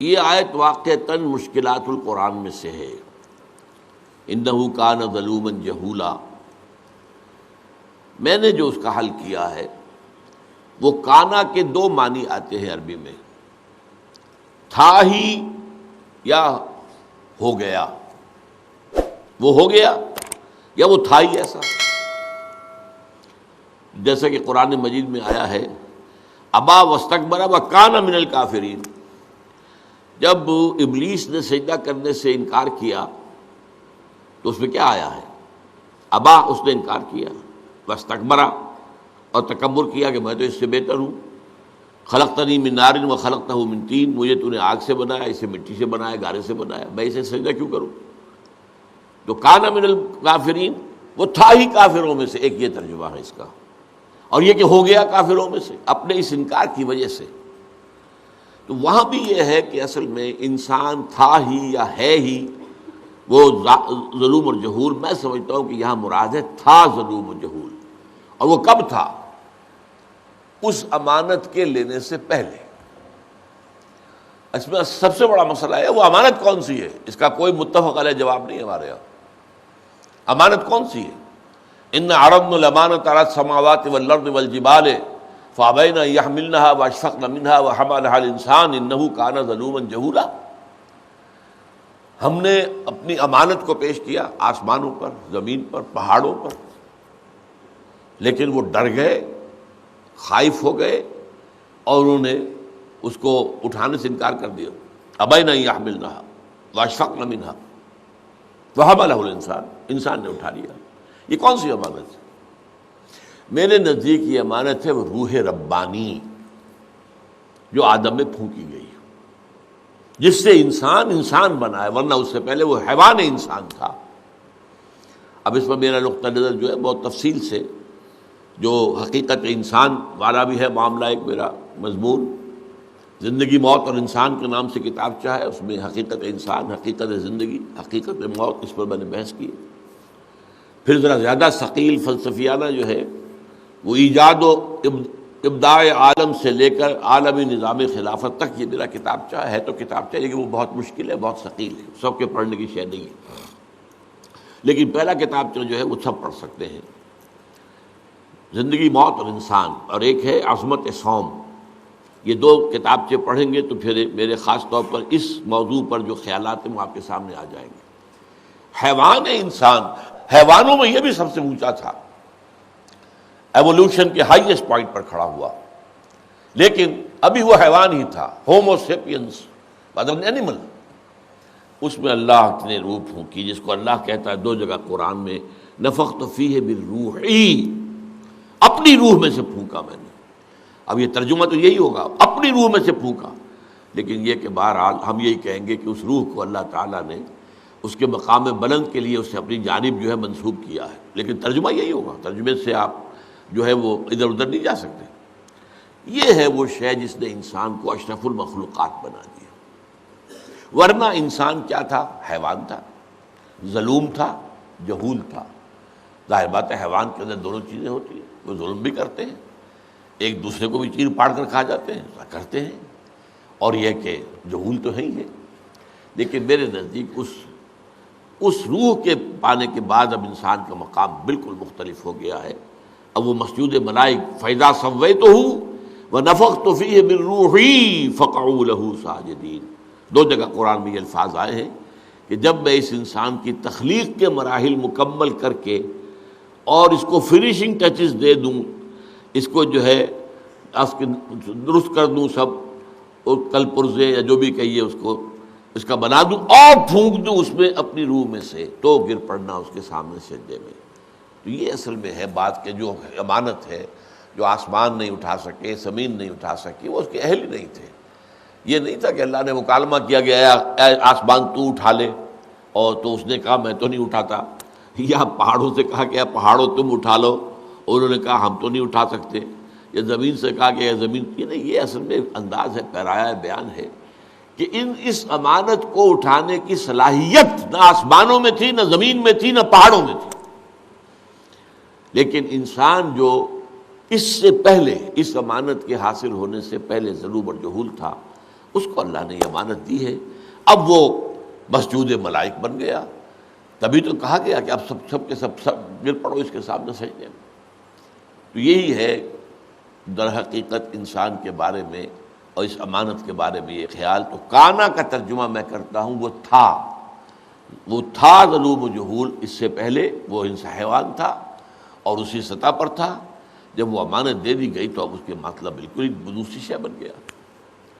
یہ آیت واقعتاً مشکلات القرآن میں سے ہے۔ انہ کان ظلوما جہولا، میں نے جو اس کا حل کیا ہے وہ کانا کے دو معنی آتے ہیں عربی میں، تھا ہی یا ہو گیا، وہ ہو گیا یا وہ تھا ہی ایسا۔ جیسا کہ قرآن مجید میں آیا ہے ابا واستکبر وکان من الکافرین، جب ابلیس نے سجدہ کرنے سے انکار کیا تو اس میں کیا آیا ہے؟ ابا، اس نے انکار کیا، واستکبر، اور تکبر کیا کہ میں تو اس سے بہتر ہوں۔ خلقتنی من نار و خلقتہ من طین، مجھے تو نے آگ سے بنایا، اسے مٹی سے بنایا، گارے سے بنایا، میں اسے سجدہ کیوں کروں؟ تو کان من الکافرین، وہ تھا ہی کافروں میں سے، ایک یہ ترجمہ ہے اس کا، اور یہ کہ ہو گیا کافروں میں سے اپنے اس انکار کی وجہ سے۔ تو وہاں بھی یہ ہے کہ اصل میں انسان تھا ہی یا ہے ہی وہ ظلوم اور جہول، میں سمجھتا ہوں کہ یہاں مراد ہے تھا ظلوم اور جہول، اور وہ کب تھا؟ اس امانت کے لینے سے پہلے۔ اس میں سب سے بڑا مسئلہ ہے وہ امانت کون سی ہے، اس کا کوئی متفق علیہ جواب نہیں ہے ہمارے یہاں۔ امانت کون سی ہے؟ ان عرضنا الامانۃ علی السماوات والارض والجبال فابین ان یحملنها واشفقن منها وحملها الانسان انه کان ظلوما جہولا۔ ہم نے اپنی امانت کو پیش کیا آسمانوں پر، زمین پر، پہاڑوں پر، لیکن وہ ڈر گئے، خائف ہو گئے، اور انہوں نے اس کو اٹھانے سے انکار کر دیا۔ ابین ان یحملنها واشفقن منها وحملها الانسان، انسان نے اٹھا لیا۔ یہ کون سی امانت ہے؟ میرے نزدیک یہ امانت ہے وہ روح ربانی جو آدم میں پھونکی گئی، جس سے انسان بنا ہے، ورنہ اس سے پہلے وہ حیوان انسان تھا۔ اب اس میں میرا نقطہ نظر جو ہے بہت تفصیل سے، جو حقیقت انسان والا بھی ہے معاملہ، ایک میرا مضمون زندگی موت اور انسان کے نام سے کتاب چاہے، اس میں حقیقت انسان، حقیقت زندگی، حقیقت موت، اس پر میں نے بحث کی۔ پھر ذرا زیادہ ثقیل فلسفیانہ جو ہے وہ ایجاد و ابداع عالم سے لے کر عالمی نظام خلافت تک، یہ میرا کتابچہ ہے تو کتابچہ، لیکن وہ بہت مشکل ہے، بہت ثقیل ہے، سب کے پڑھنے کی شے نہیں ہے، لیکن پہلا کتابچہ جو ہے وہ سب پڑھ سکتے ہیں، زندگی موت اور انسان، اور ایک ہے عظمت صوم۔ یہ دو کتابچے پڑھیں گے تو پھر میرے خاص طور پر اس موضوع پر جو خیالات ہیں وہ آپ کے سامنے آ جائیں گے۔ حیوان انسان، حیوانوں میں یہ بھی سب سے اونچا تھا، ایوولوشن کے ہائیسٹ پوائنٹ پر کھڑا ہوا، لیکن ابھی وہ حیوان ہی تھا، ہومو سیپینس بدل اینیمل۔ اس میں اللہ نے روح پھونکی، جس کو اللہ کہتا ہے دو جگہ قرآن میں، نفخت فیہ من روحی، اپنی روح میں سے پھونکا میں نے۔ اب یہ ترجمہ تو یہی ہوگا، اپنی روح میں سے پھونکا، لیکن یہ کہ بہرحال ہم یہی کہیں گے کہ اس روح کو اللہ تعالیٰ نے اس کے مقام بلند کے لیے اسے اپنی جانب جو ہے منسوب کیا ہے، لیکن ترجمہ یہی ہوگا، ترجمے سے آپ جو ہے وہ ادھر ادھر نہیں جا سکتے۔ یہ ہے وہ شے جس نے انسان کو اشرف المخلوقات بنا دیا، ورنہ انسان کیا تھا؟ حیوان تھا، ظلوم تھا، جہول تھا۔ ظاہر بات ہے حیوان کے اندر دونوں چیزیں ہوتی ہیں، وہ ظلم بھی کرتے ہیں، ایک دوسرے کو بھی چیر پاڑ کر کھا جاتے ہیں، ایسا کرتے ہیں، اور یہ کہ جہول تو ہے ہی ہے۔ لیکن میرے نزدیک اس روح کے پانے کے بعد اب انسان کا مقام بالکل مختلف ہو گیا ہے۔ اب وہ مسجود ملائک فَإِذَا سَوَّيْتُهُ وَنَفَخْتُ فِيهِ مِن رُوحِي فَقَعُوا لَهُ سَاجِدِينَ۔ دو جگہ قرآن میں یہ الفاظ آئے ہیں کہ جب میں اس انسان کی تخلیق کے مراحل مکمل کر کے اور اس کو فنیشنگ ٹچز دے دوں، اس کو جو ہے درست کر دوں، سب اور کل پرزے یا جو بھی کہیے اس کو، اس کا بنا دوں اور پھونک دوں اس میں اپنی روح میں سے، تو گر پڑنا اس کے سامنے سجدے میں۔ تو یہ اصل میں ہے بات کہ جو امانت ہے، جو آسمان نہیں اٹھا سکے، زمین نہیں اٹھا سکی، وہ اس کے اہل ہی نہیں تھے۔ یہ نہیں تھا کہ اللہ نے مکالمہ کیا کہ اے آسمان تو اٹھا لے، اور تو اس نے کہا میں تو نہیں اٹھاتا، یا پہاڑوں سے کہا کہ اے پہاڑوں تم اٹھا لو، اور انہوں نے کہا ہم تو نہیں اٹھا سکتے، یا زمین سے کہا کہ اے زمین، یہ نہیں، یہ اصل میں انداز ہے، پیرایا بیان ہے کہ اس امانت کو اٹھانے کی صلاحیت نہ آسمانوں میں تھی، نہ زمین میں تھی، نہ پہاڑوں میں تھی، لیکن انسان جو اس سے پہلے، اس امانت کے حاصل ہونے سے پہلے ظلوم اور جہول تھا، اس کو اللہ نے یہ امانت دی ہے، اب وہ مسجود ملائک بن گیا، تبھی تو کہا گیا کہ اب سب کے سب گر پڑو اس کے سامنے سجدے میں۔ تو یہی ہے در حقیقت انسان کے بارے میں اور اس امانت کے بارے میں یہ خیال۔ تو کانا کا ترجمہ میں کرتا ہوں، وہ تھا ظلوم و جہول، اس سے پہلے وہ حیوان تھا اور اسی سطح پر تھا، جب وہ امانت دے دی گئی تو اب اس کے مطلب بالکل ہی دوسری شے بن گیا۔